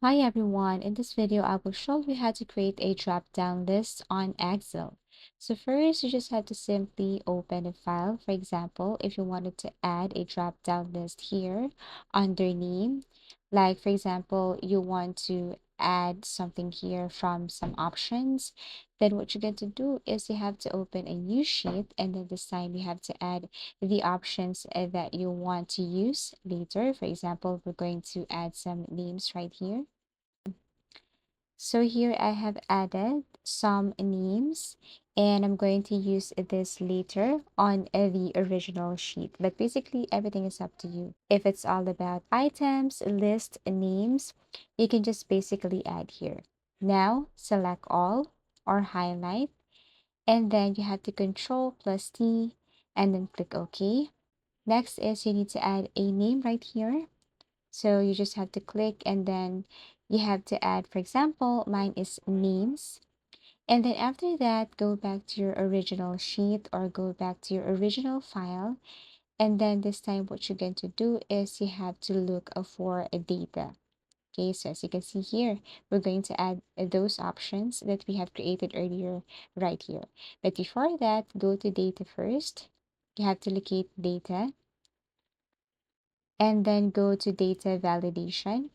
Hi everyone, in this video I will show you how to create a drop-down list on Excel. So first you just have to simply open a file. For example, if you wanted to add a drop-down list here under name, like for example, you want to add something here from some options, then what you're going to do is you have to open a new sheet, and then this time you have to add the options that you want to use later. For example, we're going to add some names right here. So here I have added some names, and I'm going to use this later on the original sheet. But basically everything is up to you. If it's all about items, list, names, you can just basically add here. Now select all or highlight, and then you have to control plus T and then click OK. Next is you need to add a name right here. So you just have to click, and then you have to add, for example, mine is names. And then after that, go back to your original sheet or go back to your original file. And then this time, what you're going to do is you have to look for a data. Okay, so as you can see here, we're going to add those options that we have created earlier right here. But before that, go to data first. You have to locate data and then go to data validation.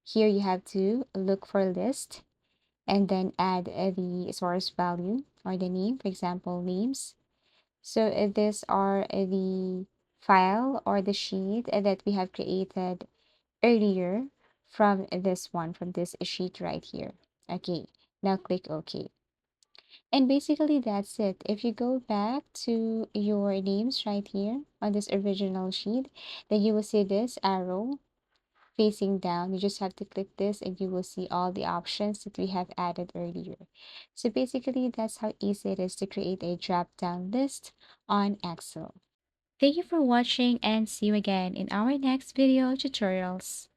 Here you have to look for a list and then add the source value or the name, for example, names. So these are the file or the sheet that we have created earlier from this one, from this sheet right here. Okay, now click OK. And basically that's it. If you go back to your names right here on this original sheet, then you will see this arrow facing down. You just have to click this and you will see all the options that we have added earlier. So basically, that's how easy it is to create a drop-down list on Excel. Thank you for watching and see you again in our next video tutorials.